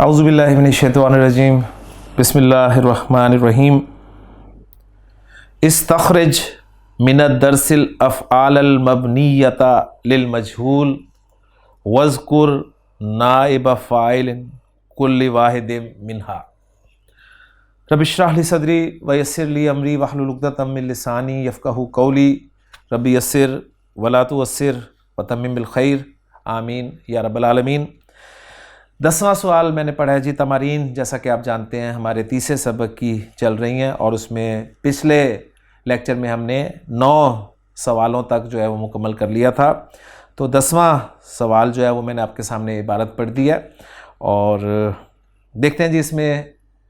اعوذ باللہ من الشیطان الرجیم بسم اللہ الرحمن الرحیم استخرج من الدرس الافعال المبنیۃ للمجہول واذکر نائب فاعل کل واحد منہا رب اشرح لی صدری ویسر لی امری واحلل عقدۃ من لسانی یفقہوا قولی رب یسر ولا تعسر وتمم بالخیر آمین یا رب العالمین۔ 10واں سوال میں نے پڑھا ہے جی تمارین، جیسا کہ آپ جانتے ہیں ہمارے تیسرے سبق کی چل رہی ہیں اور اس میں پچھلے لیکچر میں ہم نے 9 سوالوں تک جو ہے وہ مکمل کر لیا تھا، تو 10واں سوال جو ہے وہ میں نے آپ کے سامنے عبارت پڑھ دی ہے اور دیکھتے ہیں جی اس میں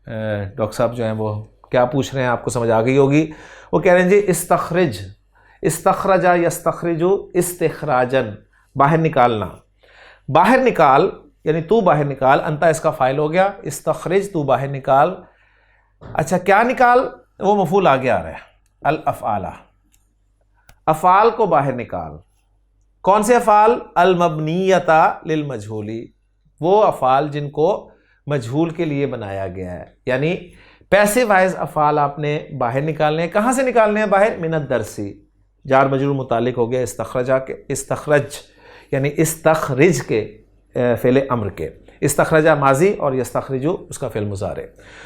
ڈاکٹر صاحب جو ہیں وہ کیا پوچھ رہے ہیں، آپ کو سمجھ آ گئی ہوگی۔ وہ کہہ رہے ہیں جی استخرج، استخرجا یستخرجو استخراجن، باہر نکالنا، باہر نکال یعنی تو باہر نکال، انتا اس کا فاعل ہو گیا، استخرج تو باہر نکال۔ اچھا کیا نکال؟ وہ مفعول آگے آ رہا ہے، الافعال، افعال کو باہر نکال۔ کون سے افعال؟ المبنیۃ للمجہولی، وہ افعال جن کو مجہول کے لیے بنایا گیا ہے، یعنی پیسو وائز افعال آپ نے باہر نکالنے ہیں۔ کہاں سے نکالنے ہیں باہر؟ من الدرسی، جار مجرور متعلق ہو گیا استخرجا کے، استخرج یعنی استخرج کے فعل امر کے، استخرجہ ماضی اور یستخرجو اس کا فعل مضارع۔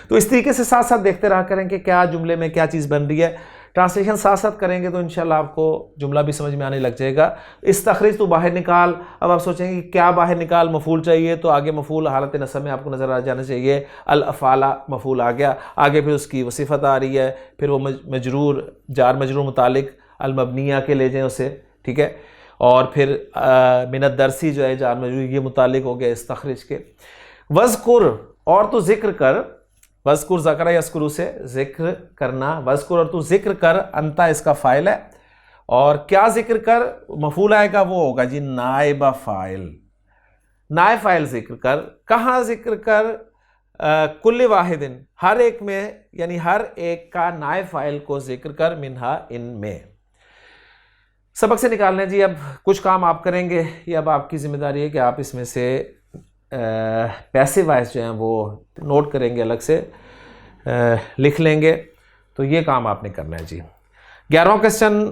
تو اس طریقے سے ساتھ ساتھ دیکھتے رہا کریں کہ کیا جملے میں کیا چیز بن رہی ہے، ٹرانسلیشن ساتھ ساتھ کریں گے تو انشاءاللہ آپ کو جملہ بھی سمجھ میں آنے لگ جائے گا۔ استخرج تو باہر نکال، اب آپ سوچیں گے کہ کیا باہر نکال؟ مفعول چاہیے، تو آگے مفعول حالت نصب میں آپ کو نظر آ جانا چاہیے، الافعال مفعول آ گیا، آگے پھر اس کی وہ صفت آ رہی ہے، پھر وہ مجرور، جار مجرور متعلق المبنیہ کے لے جائیں اسے، ٹھیک ہے، اور پھر من الدرسی جو ہے جار مجرور یہ متعلق ہو گیا استخرج کے۔ وذکر، اور تو ذکر کر، وذکر ذکر یذکر سے ذکر کرنا، وذکر اور تو ذکر کر، انتا اس کا فاعل ہے، اور کیا ذکر کر؟ مفعول آئے گا، وہ ہوگا جی نائب فاعل، نائب فاعل ذکر کر۔ کہاں ذکر کر؟ کل واحد، ہر ایک میں، یعنی ہر ایک کا نائب فاعل کو ذکر کر، منہا ان میں۔ سبق سے نکالنے جی اب کچھ کام آپ کریں گے، یہ اب آپ کی ذمہ داری ہے کہ آپ اس میں سے پیسو وائز جو ہیں وہ نوٹ کریں گے، الگ سے لکھ لیں گے، تو یہ کام آپ نے کرنا ہے جی۔ 11واں کوسچن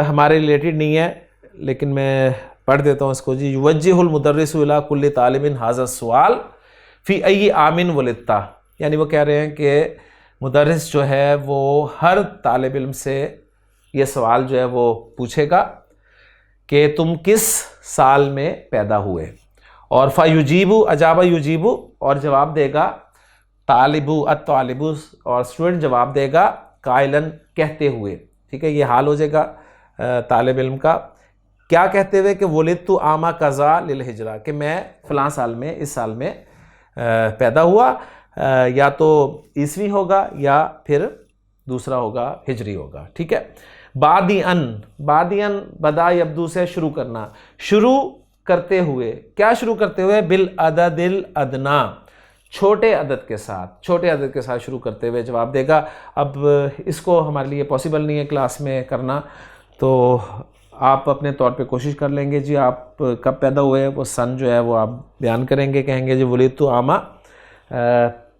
ہمارے ریلیٹڈ نہیں ہے لیکن میں پڑھ دیتا ہوں اس کو جی۔ یوجہ المدرس الی کل طالب ھذا السؤال فی ای عام ولدت، یعنی وہ کہہ رہے ہیں کہ مدرس جو ہے وہ ہر طالب علم سے یہ سوال جو ہے وہ پوچھے گا کہ تم کس سال میں پیدا ہوئے، اور فیجیبو، اجابہ یجیبو، اور جواب دے گا طالبو، الطالبو، اور اسٹوڈنٹ جواب دے گا قائلاً، کہتے ہوئے، ٹھیک ہے، یہ حال ہو جائے گا طالب علم کا، کیا کہتے ہوئے کہ ولدت عام کذا للہجرہ، کہ میں فلاں سال میں، اس سال میں پیدا ہوا، یا تو عیسوی ہوگا یا پھر دوسرا ہوگا ہجری ہوگا، ٹھیک ہے۔ بادئن، بادئن بدا یبدو سے شروع کرنا، شروع کرتے ہوئے، کیا شروع کرتے ہوئے؟ بالعدد الادنا، چھوٹے عدد کے ساتھ، چھوٹے عدد کے ساتھ شروع کرتے ہوئے جواب دے گا۔ اب اس کو ہمارے لیے پاسبل نہیں ہے کلاس میں کرنا، تو آپ اپنے طور پہ کوشش کر لیں گے جی، آپ کب پیدا ہوئے وہ سن جو ہے وہ آپ بیان کریں گے، کہیں گے جی ولدت عامہ،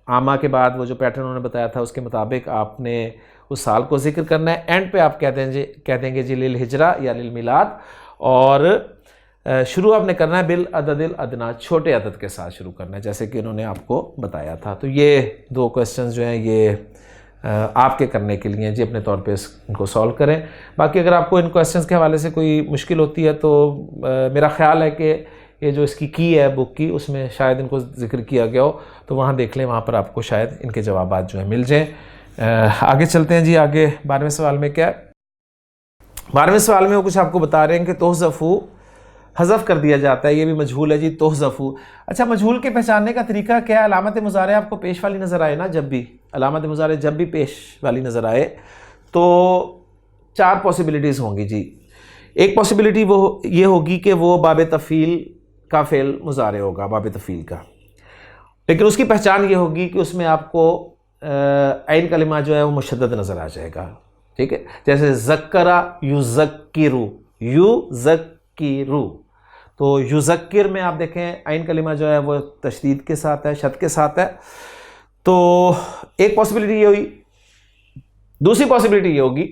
عامہ کے بعد وہ جو پیٹرن انہوں نے بتایا تھا اس کے مطابق آپ نے اس سال کو ذکر کرنا ہے، اینڈ پہ آپ کہہ دیں گے جی للہجرہ یا للمیلاد، اور شروع آپ نے کرنا ہے بالعدد الادنا، چھوٹے عدد کے ساتھ شروع کرنا ہے، جیسے کہ انہوں نے آپ کو بتایا تھا۔ تو یہ 2 کوسچنز جو ہیں یہ آپ کے کرنے کے لیے جی، اپنے طور پہ ان کو سولو کریں۔ باقی اگر آپ کو ان کوسچنز کے حوالے سے کوئی مشکل ہوتی ہے تو میرا خیال ہے کہ یہ جو اس کی ہے بک کی، اس میں شاید ان کو ذکر کیا گیا ہو، تو وہاں دیکھ لیں، وہاں پر آپ کو شاید ان کے جوابات جو ہیں مل جائیں۔ آگے چلتے ہیں جی، آگے 12ویں سوال میں کیا ہے؟ 12ویں سوال میں وہ کچھ آپ کو بتا رہے ہیں کہ تحذفو، حذف کر دیا جاتا ہے، یہ بھی مجہول ہے جی، تحذفو۔ اچھا مجہول کے پہچاننے کا طریقہ کیا ہے؟ علامت مضارع آپ کو پیش والی نظر آئے نا، جب بھی علامت مضارع جب بھی پیش والی نظر آئے تو 4 پاسبلٹیز ہوں گی جی۔ ایک پاسبلٹی وہ یہ ہوگی کہ وہ باب تفعیل کا فعل مضارع ہوگا، باب تفعیل کا، لیکن اس کی پہچان یہ ہوگی کہ اس میں آپ کو عین کلمہ جو ہے وہ مشدد نظر آ جائے گا، ٹھیک ہے، جیسے ذکر یذکرو، یذکرو، تو یذکر میں آپ دیکھیں عین کلمہ جو ہے وہ تشدید کے ساتھ ہے، شد کے ساتھ ہے. تو ایک پاسبلٹی یہ ہوئی. دوسری پاسبلٹی یہ ہوگی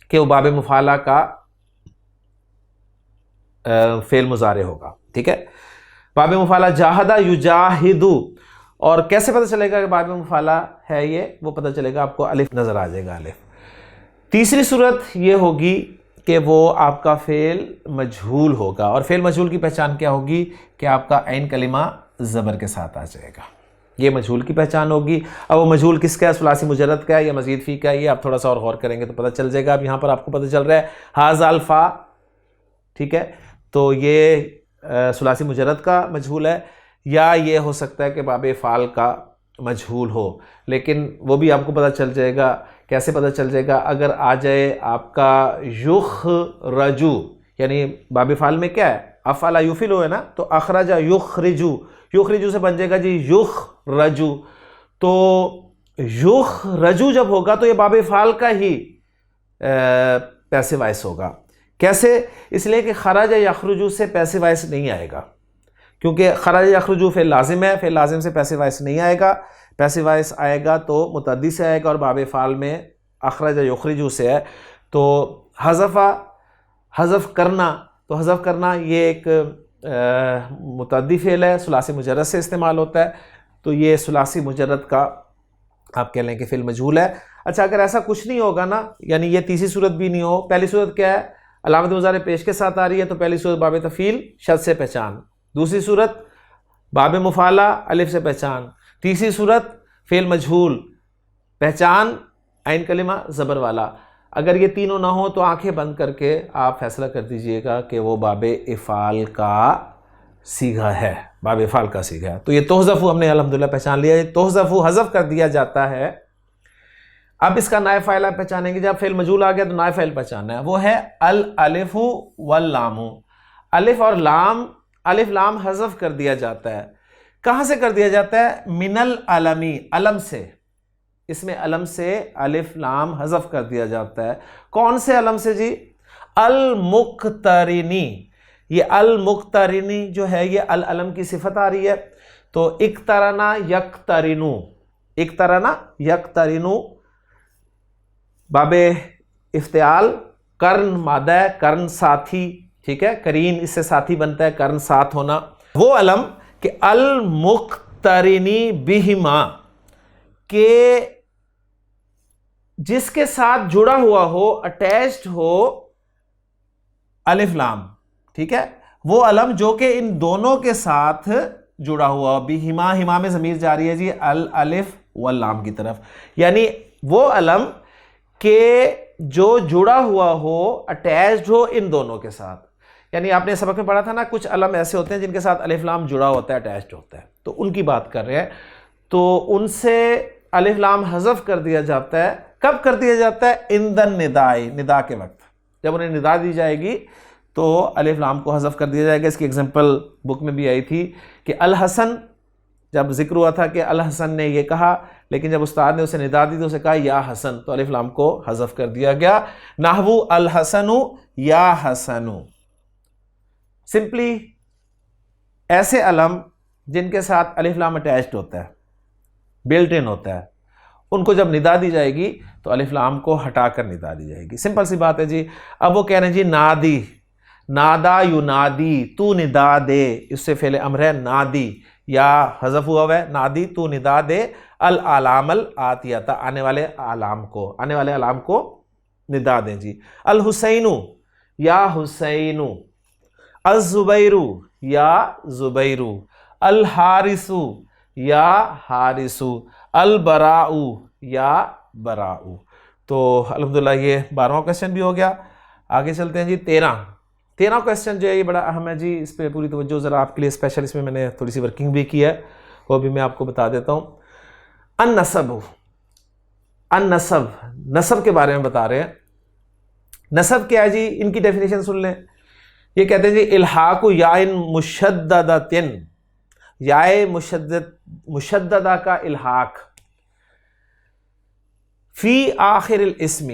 کہ وہ باب مفعلہ کا فعل مضارع ہوگا. ٹھیک ہے، باب مفعلہ جاہدہ یجاہدو. اور کیسے پتہ چلے گا کہ باب مفعلہ ہے یہ؟ وہ پتہ چلے گا آپ کو الف نظر آ جائے گا، الف. تیسری صورت یہ ہوگی کہ وہ آپ کا فعل مجہول ہوگا. اور فعل مجہول کی پہچان کیا ہوگی؟ کہ آپ کا عین کلمہ زبر کے ساتھ آ جائے گا. یہ مجہول کی پہچان ہوگی. اب وہ مجہول کس کا ہے؟ ثلاثی مجرد کا ہے یا مزید فی کا ہے؟ یہ آپ تھوڑا سا اور غور کریں گے تو پتہ چل جائے گا. اب یہاں پر آپ کو پتہ چل رہا ہے ھذا الفا. ٹھیک ہے، تو یہ ثلاثی مجرد کا مجہول ہے، یا یہ ہو سکتا ہے کہ باب افعال کا مجہول ہو. لیکن وہ بھی آپ کو پتہ چل جائے گا. کیسے پتہ چل جائے گا؟ اگر آ جائے آپ کا یخرجو، یعنی باب افعال میں کیا ہے؟ افعل یفعل ہے نا، تو اخرج یخرجو، یخرجو سے بن جائے گا جی یخرجو. تو یخرجو جب ہوگا تو یہ باب افعال کا ہی پیسو وائس ہوگا. کیسے؟ اس لیے کہ خرج یخرجو سے پیسو وائس نہیں آئے گا، کیونکہ خرج یخرجو فعل لازم ہے، فعل لازم سے پیسو وائس نہیں آئے گا. پیسو وائس آئے گا تو متعدی سے آئے گا، اور باب افعال میں اخرج یخرجو سے ہے. تو حذف کرنا، تو حذف کرنا یہ ایک متعدی فعل ہے، ثلاثی مجرد سے استعمال ہوتا ہے. تو یہ ثلاثی مجرد کا آپ کہہ لیں کہ فعل مجہول ہے. اچھا، اگر ایسا کچھ نہیں ہوگا نا، یعنی یہ تیسری صورت بھی نہیں ہو. پہلی صورت کیا ہے؟ علامت مضارع پیش کے ساتھ آ رہی ہے، تو پہلی صورت باب تفعیل شد سے پہچان. دوسری صورت باب مفعلہ الف سے پہچان. تیسری صورت فعل مجہول پہچان عین کلمہ زبر والا. اگر یہ تینوں نہ ہو تو آنکھیں بند کر کے آپ فیصلہ کر دیجئے گا کہ وہ باب افعال کا صیغہ ہے، باب افعال کا صیغہ ہے. تو یہ تحذف ہم نے الحمدللہ پہچان لیا. یہ تحذف حذف کر دیا جاتا ہے. اب اس کا نائب فاعل پہچانیں گے. جب فعل مجہول آ گیا تو نائب فاعل پہچاننا ہے، وہ ہے الالف واللام. الف اور لام، الف لام حذف کر دیا جاتا ہے. کہاں سے کر دیا جاتا ہے؟ من العلمی، علم سے. اس میں علم سے الف لام حذف کر دیا جاتا ہے. کون سے علم سے جی؟ المقترنی. یہ المقترنی جو ہے یہ العلم کی صفت آ رہی ہے. تو اقترنا یقترنو، اقترنا یقترنو باب افتعال، کرن مادہ ہے، کرن ساتھی. ٹھیک ہے، کرین اس سے ساتھی بنتا ہے، کرن ساتھ ہونا. وہ علم کہ المقترنی بہما، کہ جس کے ساتھ جڑا ہوا ہو، اٹیچڈ ہو الف لام. ٹھیک ہے، وہ علم جو کہ ان دونوں کے ساتھ جڑا ہوا ہو. بہما، ہما میں ضمیر جاری ہے جی الالف واللام کی طرف. یعنی وہ علم کہ جو جڑا ہوا ہو، اٹیچڈ ہو ان دونوں کے ساتھ. یعنی آپ نے سبق میں پڑھا تھا نا، کچھ علم ایسے ہوتے ہیں جن کے ساتھ الف لام جڑا ہوتا ہے، اٹیچڈ ہوتا ہے. تو ان کی بات کر رہے ہیں. تو ان سے الف لام حذف کر دیا جاتا ہے. کب کر دیا جاتا ہے؟ عند النداء، ندا کے وقت. جب انہیں ندا دی جائے گی تو الف لام کو حذف کر دیا جائے گا. اس کی ایگزامپل بک میں بھی آئی تھی کہ الحسن، جب ذکر ہوا تھا کہ الحسن نے یہ کہا، لیکن جب استاد نے اسے ندا دی تو اسے کہا یا حسن، تو الف لام کو حذف کر دیا گیا. نحو الحسن یا حسن. سمپلی ایسے علم جن کے ساتھ الف لام اٹیچڈ ہوتا ہے، بلٹ ان ہوتا ہے، ان کو جب ندا دی جائے گی تو الف لام کو ہٹا کر ندا دی جائے گی. سمپل سی بات ہے جی. اب وہ کہہ رہے ہیں جی نادی، نادا ینادی، تو ندا دے. اس سے فعل امر ہے نادی، یا حذف ہوا ہے نادی، تو ندا دے العلام الآتیتا، آنے والے اعلام کو، آنے والے اعلام کو ندا دیں جی. الحسین یا حسین، الزبیر یا زبیر، الحارث یا حارث، البراء یا براء. تو الحمدللہ یہ 12واں کویسچن بھی ہو گیا. آگے چلتے ہیں جی. 13واں کویسچن جو ہے یہ بڑا اہم ہے جی. اس پہ پوری توجہ ذرا آپ کے لیے اسپیشل، اس میں میں نے تھوڑی سی ورکنگ بھی کی ہے، وہ بھی میں آپ کو بتا دیتا ہوں. النسب، النسب، نسب کے بارے میں بتا رہے ہیں. نسب کیا ہے جی؟ ان کی ڈیفینیشن سن لیں. یہ کہتے ہیں جی الحاق یائن مشددتن، یائے مشددہ کا الحاق، فی آخر الاسم،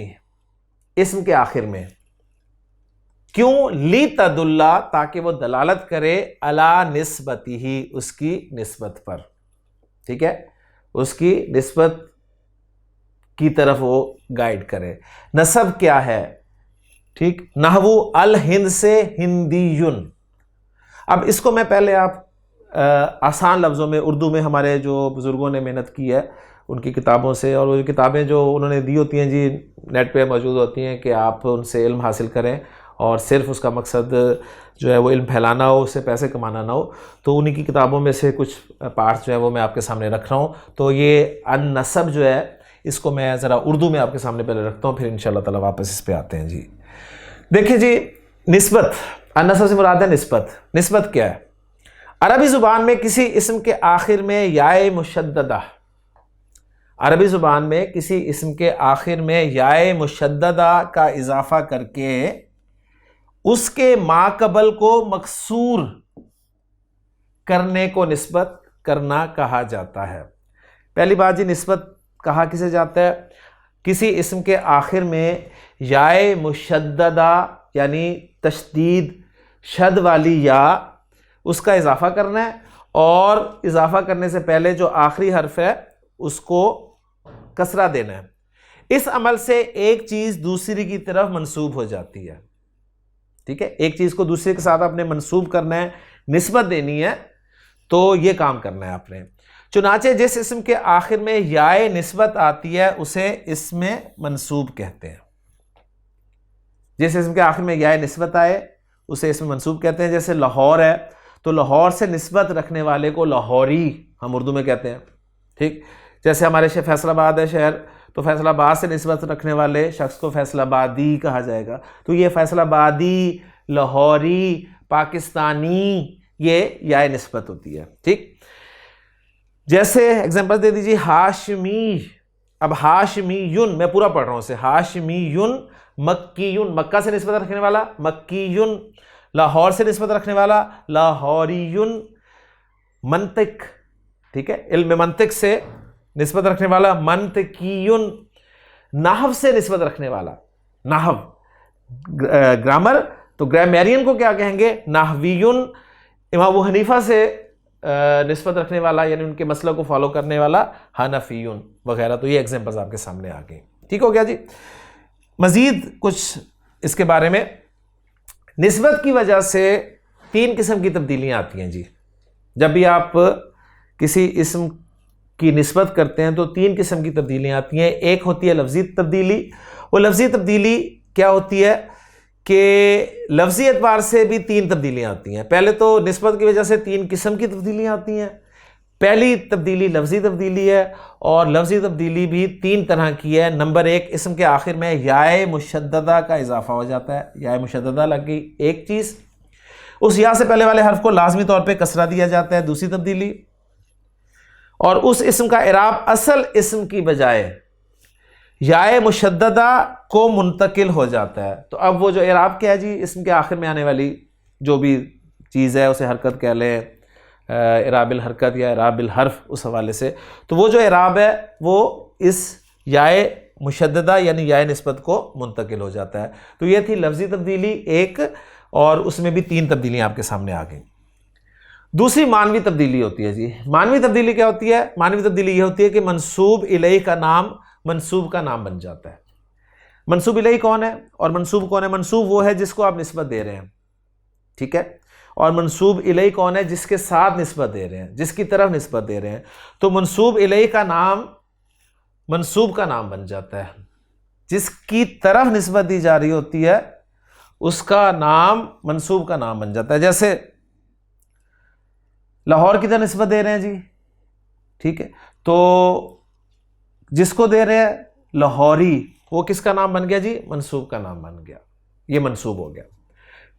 اسم کے آخر میں. کیوں؟ لی تدلّہ، تاکہ وہ دلالت کرے علی نسبتہ، اس کی نسبت پر، ٹھیک ہے، اس کی نسبت کی طرف وہ گائیڈ کرے۔ نسب کیا ہے؟ ٹھیک، نحو الہند سے ہندیون۔ اب اس کو میں پہلے آپ آسان لفظوں میں، اردو میں ہمارے جو بزرگوں نے محنت کی ہے ان کی کتابوں سے، اور وہ جو کتابیں جو انہوں نے دی ہوتی ہیں جی نیٹ پہ موجود ہوتی ہیں کہ آپ ان سے علم حاصل کریں، اور صرف اس کا مقصد جو ہے وہ علم پھیلانا ہو، اس سے پیسے کمانا نہ ہو، تو انہی کی کتابوں میں سے کچھ پارٹس جو ہیں وہ میں آپ کے سامنے رکھ رہا ہوں۔ تو یہ النسب جو ہے اس کو میں ذرا اردو میں آپ کے سامنے پہلے رکھتا ہوں، پھر انشاءاللہ تعالی واپس اس پہ آتے ہیں۔ جی دیکھیں جی، نسبت، النسب سے مراد ہے نسبت۔ نسبت کیا ہے؟ عربی زبان میں کسی اسم کے آخر میں یائے مشددہ، عربی زبان میں کسی اسم کے آخر میں یائے مشددہ کا اضافہ کر کے اس کے ماقبل کو مکسور کرنے کو نسبت کرنا کہا جاتا ہے۔ پہلی بات جی، نسبت کہا کسے جاتا ہے؟ کسی اسم کے آخر میں یائے مشددہ یعنی تشدید شد والی یا، اس کا اضافہ کرنا ہے، اور اضافہ کرنے سے پہلے جو آخری حرف ہے اس کو کسرہ دینا ہے۔ اس عمل سے ایک چیز دوسری کی طرف منسوب ہو جاتی ہے، ٹھیک ہے، ایک چیز کو دوسرے کے ساتھ آپ نے منسوب کرنا ہے، نسبت دینی ہے، تو یہ کام کرنا ہے آپ نے۔ چنانچہ جس اسم کے آخر میں یائے نسبت آتی ہے اسے اسم منسوب کہتے ہیں۔ جس اسم کے آخر میں یائے نسبت آئے اسے اسم منسوب کہتے ہیں۔ جیسے لاہور ہے تو لاہور سے نسبت رکھنے والے کو لاہوری ہم اردو میں کہتے ہیں، ٹھیک۔ جیسے ہمارے فیصل آباد ہے شہر، تو فیصل آباد سے نسبت رکھنے والے شخص کو فیصل آبادی کہا جائے گا۔ تو یہ فیصل آبادی، لاہوری، پاکستانی، یہ یائے نسبت ہوتی ہے، ٹھیک۔ جیسے ایگزامپل دے دیجیے، ہاشمی، اب ہاشمیون میں پورا پڑھ رہا ہوں اسے، ہاشمیون، مکیون، مکہ سے نسبت رکھنے والا مکیون، لاہور سے نسبت رکھنے والا لاہوریون، منطق، ٹھیک ہے، علم منطق سے نسبت رکھنے والا منطقیون، نحو سے نسبت رکھنے والا نحو، گرامر، تو گرامیرین کو کیا کہیں گے؟ نحویون، امام ابو حنیفہ سے نسبت رکھنے والا یعنی ان کے مسلک کو فالو کرنے والا حنفیون وغیرہ۔ تو یہ ایگزامپلز آپ کے سامنے آ گئے، ٹھیک ہو گیا جی۔ مزید کچھ اس کے بارے میں، نسبت کی وجہ سے تین قسم کی تبدیلیاں آتی ہیں جی۔ جب بھی آپ کسی اسم کی نسبت کرتے ہیں تو تین قسم کی تبدیلیاں آتی ہیں۔ ایک ہوتی ہے لفظی تبدیلی۔ وہ لفظی تبدیلی کیا ہوتی ہے کہ لفظی اعتبار سے بھی تین تبدیلیاں آتی ہیں۔ پہلے تو نسبت کی وجہ سے تین قسم کی تبدیلیاں آتی ہیں۔ پہلی تبدیلی لفظی تبدیلی ہے، اور لفظی تبدیلی بھی تین طرح کی ہے۔ نمبر ایک، اسم کے آخر میں یائے مشددہ کا اضافہ ہو جاتا ہے، یائے مشددہ لگ گئی ایک چیز، اس یا سے پہلے والے حرف کو لازمی طور پہ کسرہ دیا جاتا ہے، دوسری تبدیلی، اور اس اسم کا اعراب اصل اسم کی بجائے یائے مشددہ کو منتقل ہو جاتا ہے۔ تو اب وہ جو اعراب کیا ہے جی، اسم کے آخر میں آنے والی جو بھی چیز ہے اسے حرکت کہہ لیں، اعراب الحرکت یا اعراب الحرف، اس حوالے سے تو وہ جو اعراب ہے وہ اس یائے مشددہ یعنی یائے نسبت کو منتقل ہو جاتا ہے۔ تو یہ تھی لفظی تبدیلی ایک، اور اس میں بھی تین تبدیلیاں آپ کے سامنے آ گئیں۔ دوسری معنوی تبدیلی ہوتی ہے جی۔ معنوی تبدیلی کیا ہوتی ہے؟ معنوی تبدیلی یہ ہوتی ہے کہ منسوب الیہ کا نام منسوب کا نام بن جاتا ہے۔ منسوب الیہ کون ہے اور منسوب کون ہے؟ منسوب وہ ہے جس کو آپ نسبت دے رہے ہیں، ٹھیک ہے، اور منسوب الیہ کون ہے؟ جس کے ساتھ نسبت دے رہے ہیں، جس کی طرف نسبت دے رہے ہیں۔ تو منسوب الیہ کا نام منسوب کا نام بن جاتا ہے، جس کی طرف نسبت دی جا رہی ہوتی ہے اس کا نام منسوب کا نام بن جاتا ہے۔ جیسے لاہور کی طرف نسبت دے رہے ہیں جی، ٹھیک ہے، تو جس کو دے رہے ہیں لاہوری، وہ کس کا نام بن گیا جی؟ منسوب کا نام بن گیا، یہ منسوب ہو گیا۔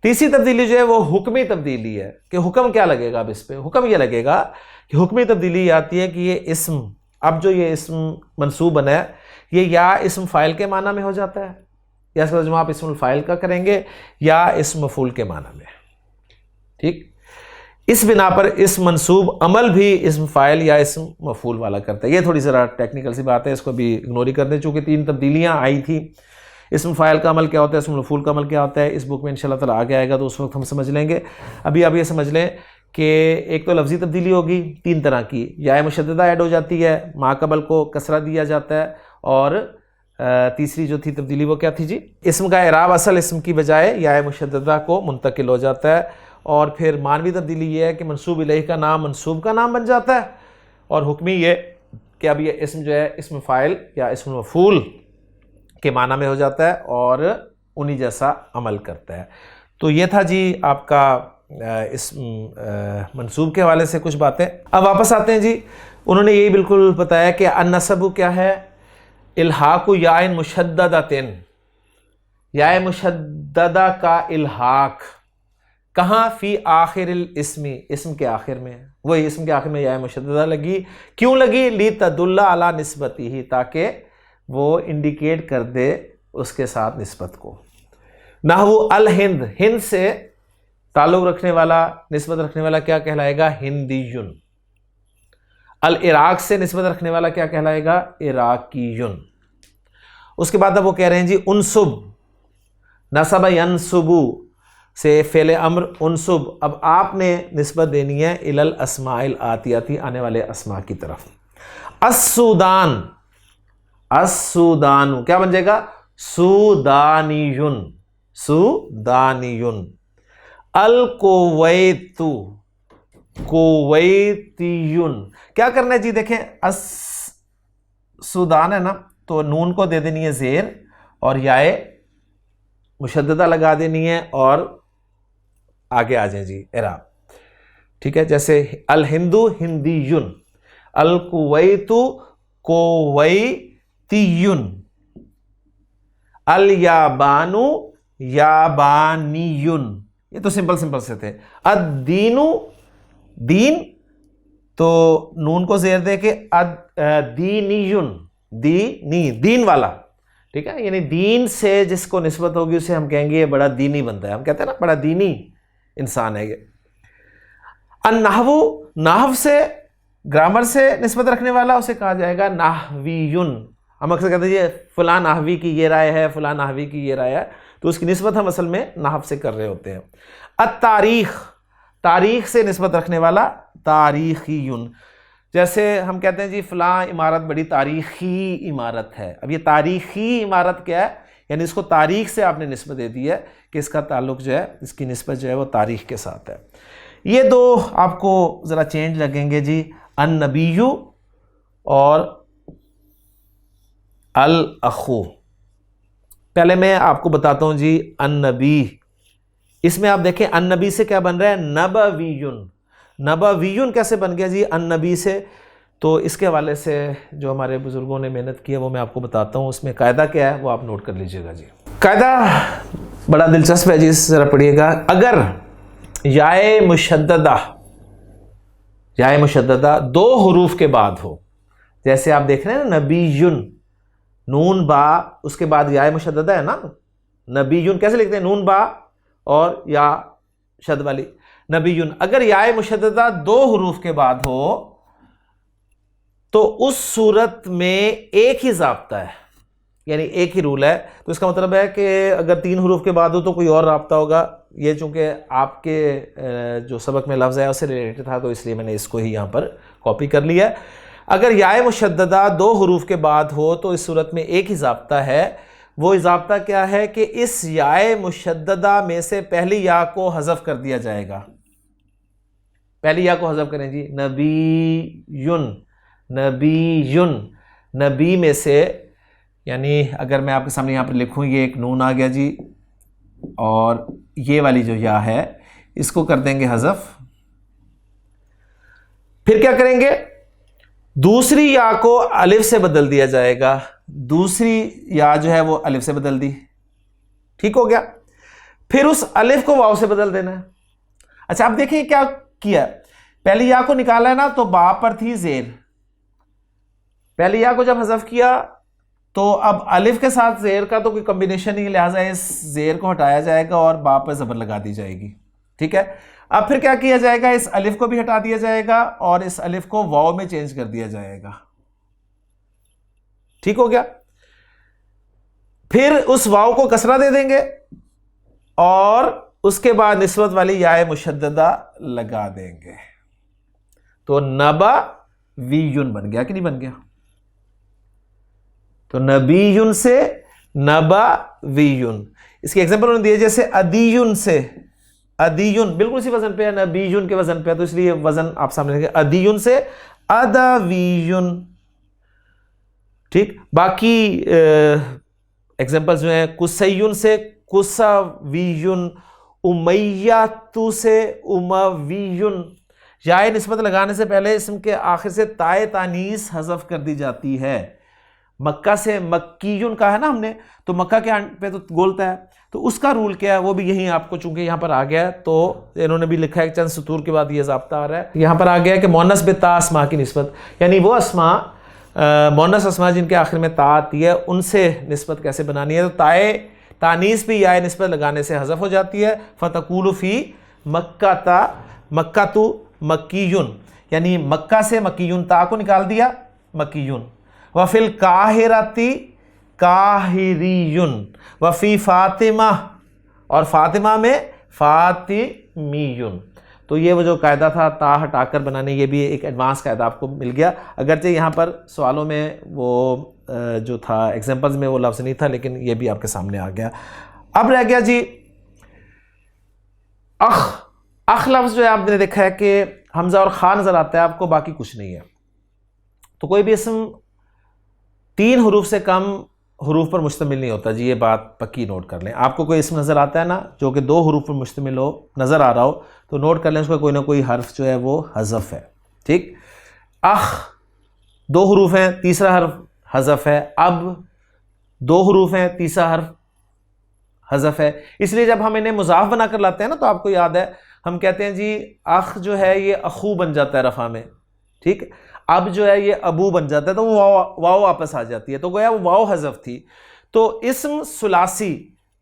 تیسری تبدیلی جو ہے وہ حکمی تبدیلی ہے، کہ حکم کیا لگے گا اب اس پہ؟ حکم یہ لگے گا کہ حکمی تبدیلی یہ آتی ہے کہ یہ اسم، اب جو یہ اسم منسوب بنا ہے یہ یا اسم فاعل کے معنی میں ہو جاتا ہے، یا اس کا ترجمہ آپ اسم الفاعل کا کریں گے، یا اسم مفعول کے معنی میں، ٹھیک۔ اس بنا پر اسم منصوب عمل بھی اسم فاعل یا اسم مفعول والا کرتا ہے۔ یہ تھوڑی ذرا ٹیکنیکل سی بات ہے، اس کو بھی اگنور ہی کر دیں، چونکہ تین تبدیلیاں آئی تھی۔ اسم فاعل کا عمل کیا ہوتا ہے، اسم مفعول کا عمل کیا ہوتا ہے، اس بک میں انشاءاللہ تعالیٰ آگے آئے گا تو اس وقت ہم سمجھ لیں گے. ابھی آپ یہ سمجھ لیں کہ ایک تو لفظی تبدیلی ہوگی 3 طرح کی، یا مشددہ ایڈ ہو جاتی ہے، ما قبل کو کسرہ دیا جاتا ہے، اور تیسری جو تھی تبدیلی وہ کیا تھی جی، اسم کا اعراب اصل اسم کی بجائے یا مشددہ کو منتقل ہو جاتا ہے. اور پھر معنوی تبدیلی یہ ہے کہ منصوب الیہ کا نام منصوب کا نام بن جاتا ہے، اور حکمی یہ کہ اب یہ اسم جو ہے اسم فاعل یا اسم مفعول کے معنی میں ہو جاتا ہے اور انہی جیسا عمل کرتا ہے. تو یہ تھا جی آپ کا اسم منصوب کے حوالے سے کچھ باتیں. اب واپس آتے ہیں جی، انہوں نے یہی بالکل بتایا کہ النصب کیا ہے، الحاق یاء مشددۃ، یاء مشددہ کا الحاق کہاں، فی آخر الاسم، اسم کے آخر میں. وہی اسم کے آخر میں یاء مشددہ لگی، کیوں لگی، لتدل علی نسبتہ، تاکہ وہ انڈیکیٹ کر دے اس کے ساتھ نسبت کو. نحو الہند، ہند سے تعلق رکھنے والا، نسبت رکھنے والا کیا کہلائے گا، ہندیون. العراق سے نسبت رکھنے والا کیا کہلائے گا، عراقیون. اس کے بعد اب وہ کہہ رہے ہیں جی انصب، نصب ینصبو سے فعل امر انصب، اب آپ نے نسبت دینی ہے الی الاسماء الآتیاتی، آنے والے اسماء کی طرف. السودان، السودان کیا بن جائے گا، سودانیون، سودانیون. الکویت، کویتیون. کیا کرنا ہے جی، دیکھیں سودان ہے نا، تو نون کو دے دینی ہے زیر اور یائے مشددہ لگا دینی ہے اور آگے آ جائیں جی اعراب. ٹھیک ہے، جیسے الہندو ہندیون، الکویت کویتیون، الیابانو یابانیون. یہ تو سمپل سے تھے. الدینو، دین تو نون کو زیر دے کے دینیون، دینی، دین والا. ٹھیک ہے، یعنی دین سے جس کو نسبت ہوگی اسے ہم کہیں گے یہ بڑا دینی بندہ ہے، ہم کہتے ہیں نا بڑا دینی انسان ہے یہ. النحو، نحو سے، گرامر سے نسبت رکھنے والا اسے کہا جائے گا نحویون. ہم اکثر کہتے ہیں یہ فلاں نحوی کی یہ رائے ہے، فلاں نحوی کی یہ رائے ہے، تو اس کی نسبت ہم اصل میں نحو سے کر رہے ہوتے ہیں. التاریخ، تاریخ سے نسبت رکھنے والا تاریخیون. جیسے ہم کہتے ہیں جی فلاں عمارت بڑی تاریخی عمارت ہے. اب یہ تاریخی عمارت کیا ہے، یعنی اس کو تاریخ سے آپ نے نسبت دے دی ہے کہ اس کا تعلق جو ہے، اس کی نسبت جو ہے وہ تاریخ کے ساتھ ہے. یہ دو آپ کو ذرا چینج لگیں گے جی، النبی اور الاخو. پہلے میں آپ کو بتاتا ہوں جی النبی، اس میں آپ دیکھیں النبی سے کیا بن رہا ہے، نبویون. نبویون کیسے بن گیا جی النبی سے، تو اس کے حوالے سے جو ہمارے بزرگوں نے محنت کی ہے وہ میں آپ کو بتاتا ہوں. اس میں قاعدہ کیا ہے وہ آپ نوٹ کر لیجئے گا جی. قاعدہ بڑا دلچسپ ہے جی، اس ذرا پڑھیے گا. اگر یائے مشددہ، یائے مشددہ 2 حروف کے بعد ہو، جیسے آپ دیکھ رہے ہیں نا نبیون، نون با، اس کے بعد یائے مشددہ ہے نا، نبیون کیسے لکھتے ہیں، نون با اور یا شد والی، نبیون. اگر یائے مشددہ 2 حروف کے بعد ہو تو اس صورت میں ایک ہی ضابطہ ہے، یعنی ایک ہی رول ہے. تو اس کا مطلب ہے کہ اگر 3 حروف کے بعد ہو تو کوئی اور رابطہ ہوگا. یہ چونکہ آپ کے جو سبق میں لفظ ہے اس سے ریلیٹڈ تھا تو اس لیے میں نے اس کو ہی یہاں پر کاپی کر لیا. اگر یائے مشددہ 2 حروف کے بعد ہو تو اس صورت میں ایک ہی ضابطہ ہے. وہ ضابطہ کیا ہے کہ اس یائے مشددہ میں سے پہلی یا کو حذف کر دیا جائے گا. پہلی یا کو حذف کریں جی، نبیون، نبیون. نبی میں سے، یعنی اگر میں آپ کے سامنے یہاں پر لکھوں، یہ ایک نون آ گیا جی، اور یہ والی جو یا ہے اس کو کر دیں گے حذف. پھر کیا کریں گے، دوسری یا کو الف سے بدل دیا جائے گا. دوسری یا جو ہے وہ الف سے بدل دی، ٹھیک ہو گیا. پھر اس الف کو واو سے بدل دینا ہے. اچھا اب دیکھیں کیا کیا، پہلی یا کو نکالا ہے نا تو با پر تھی زیر، پہلی یا کو جب حذف کیا تو اب الف کے ساتھ زیر کا تو کوئی کمبینیشن نہیں، لہٰذا اس زیر کو ہٹایا جائے گا اور با پر زبر لگا دی جائے گی. ٹھیک ہے، اب پھر کیا کیا جائے گا، اس الف کو بھی ہٹا دیا جائے گا اور اس الف کو واو میں چینج کر دیا جائے گا. ٹھیک ہو گیا. پھر اس واو کو کسرہ دے دیں گے اور اس کے بعد نسبت والی یا مشددہ لگا دیں گے، تو نبا ویون بن گیا کہ نہیں بن گیا؟ تو نبیون سے نبا ویون. اس کی ایگزامپل انہوں نے دیے جیسے ادیون سے، ادیون بالکل اسی وزن پہ ہے، نبیون کے وزن پہ ہے، تو اس لیے وزن آپ سامنے رکھیں، ادیون سے اداویون. ٹھیک، باقی ایگزامپل جو ہیں کسیون سے کساویون، امیاتو سے امویون. یا نسبت لگانے سے پہلے اسم کے آخر سے تائے تانیث حذف کر دی جاتی ہے. مکہ سے مکیون کہا ہے نا ہم نے، تو مکہ کے پہ تو گولتا ہے، تو اس کا رول کیا ہے وہ بھی یہیں آپ کو چونکہ یہاں پر آ گیا ہے، تو انہوں نے بھی لکھا ہے چند سطور کے بعد یہ ضابطہ آ رہا ہے. یہاں پر آ گیا ہے کہ مؤنث بے تا اسماء کی نسبت، یعنی وہ اسماء مؤنث اسماء جن کے آخر میں تا آتی ہے ان سے نسبت کیسے بنانی ہے. تو تائے تانیث بھی یا نسبت لگانے سے حذف ہو جاتی ہے. فتقول فی مکہ تا مکہ تو مکیون، یعنی مکہ سے مکیون، تا کو نکال دیا مکیون. وفی القاہرتی قاہریون، وفی فاطمہ، اور فاطمہ میں فاطمیون. تو یہ وہ جو قاعدہ تھا تا ہٹا کر بنانے، یہ بھی ایک ایڈوانس قاعدہ آپ کو مل گیا، اگرچہ یہاں پر سوالوں میں وہ جو تھا ایگزامپلز میں وہ لفظ نہیں تھا، لیکن یہ بھی آپ کے سامنے آ گیا. اب رہ گیا جی اخ. اخ لفظ جو ہے آپ نے دیکھا ہے کہ حمزہ اور خا نظر آتا ہے آپ کو، باقی کچھ نہیں ہے. تو کوئی بھی اسم 3 حروف سے کم حروف پر مشتمل نہیں ہوتا جی، یہ بات پکی نوٹ کر لیں. آپ کو کوئی اسم نظر آتا ہے نا جو کہ 2 حروف پر مشتمل ہو، نظر آ رہا ہو، تو نوٹ کر لیں اس کا کوئی نہ کوئی حرف جو ہے وہ حذف ہے. ٹھیک، اخ 2 حروف ہیں، تیسرا حرف حذف ہے. اب 2 حروف ہیں، تیسرا حرف حذف ہے. اس لیے جب ہم انہیں مضاف بنا کر لاتے ہیں نا، تو آپ کو یاد ہے ہم کہتے ہیں جی اخ جو ہے یہ اخو بن جاتا ہے رفع میں. ٹھیک، اب جو ہے یہ ابو بن جاتا ہے، تو وہ واو واپس آ جاتی ہے، تو گویا وہ واو حذف تھی. تو اسم ثلاثی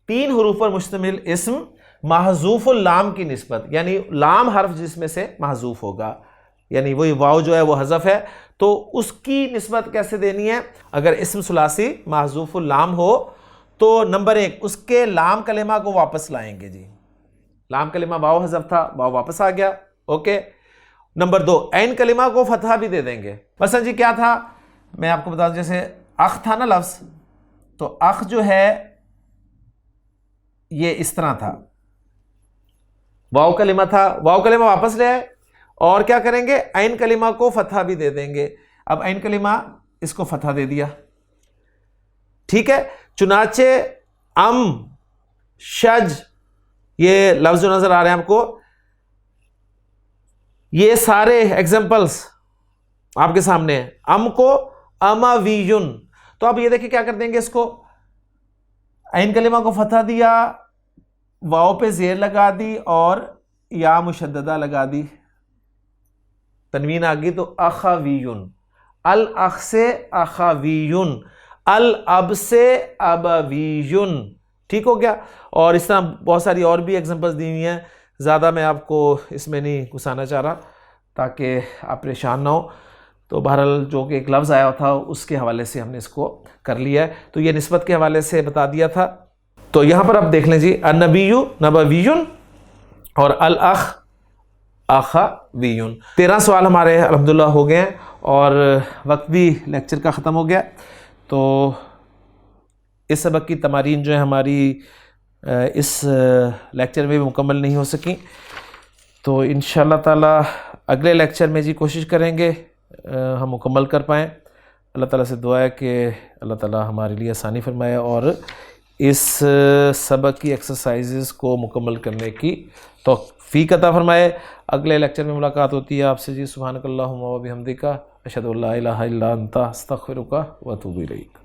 3 حروف پر مشتمل اسم محذوف اللام کی نسبت، یعنی لام حرف جس میں سے محذوف ہوگا، یعنی وہی واو جو ہے وہ حذف ہے، تو اس کی نسبت کیسے دینی ہے؟ اگر اسم ثلاثی محذوف اللام ہو تو نمبر 1 اس کے لام کلمہ کو واپس لائیں گے جی. لام کلمہ واو حذف تھا، واو واپس آ گیا، اوکے. نمبر 2 عین کلمہ کو فتحہ بھی دے دیں گے. مثلا جی کیا تھا، میں آپ کو بتا دوں، جیسے اخ تھا نا لفظ، تو اخ جو ہے یہ اس طرح تھا، واو کلمہ تھا، واو کلمہ واپس لے آئے، اور کیا کریں گے، عین کلمہ کو فتحہ بھی دے دیں گے. اب عین کلمہ اس کو فتحہ دے دیا، ٹھیک ہے. چنانچہ ام، شج، یہ لفظ جو نظر آ رہے ہیں آپ کو، یہ سارے ایگزامپلس آپ کے سامنے ہیں. ام کو اماویون، تو اب یہ دیکھیں کیا کر دیں گے، اس کو عین کلمہ کو فتحہ دیا، واو پہ زیر لگا دی اور یا مشددہ لگا دی، تنوین آ گئی، تو اخاویون. الاخ سے اخاویون، الاب سے ابویون. ٹھیک ہو گیا. اور اس طرح بہت ساری اور بھی ایگزامپلس دی ہوئی ہیں، زیادہ میں آپ کو اس میں نہیں گھسانا چاہ رہا تاکہ آپ پریشان نہ ہو. تو بہرحال جو کہ ایک لفظ آیا تھا اس کے حوالے سے ہم نے اس کو کر لیا ہے، تو یہ نسبت کے حوالے سے بتا دیا تھا. تو یہاں پر آپ دیکھ لیں جی، النبیو نبویون اور الاخ اخویون. 13 سوال ہمارے الحمدللہ ہو گئے ہیں اور وقت بھی لیکچر کا ختم ہو گیا. تو اس سبق کی تمارین جو ہے ہماری اس لیکچر میں بھی مکمل نہیں ہو سکیں، تو انشاءاللہ تعالی اگلے لیکچر میں جی کوشش کریں گے ہم مکمل کر پائیں. اللہ تعالیٰ سے دعا ہے کہ اللہ تعالیٰ ہمارے لیے آسانی فرمائے اور اس سبق کی ایکسرسائزز کو مکمل کرنے کی توفیق عطا فرمائے. اگلے لیکچر میں ملاقات ہوتی ہے آپ سے جی. سبحانک اللہم و بحمدک، اشہد ان لا الہ الا انت، استغفرک و اتوب الیک.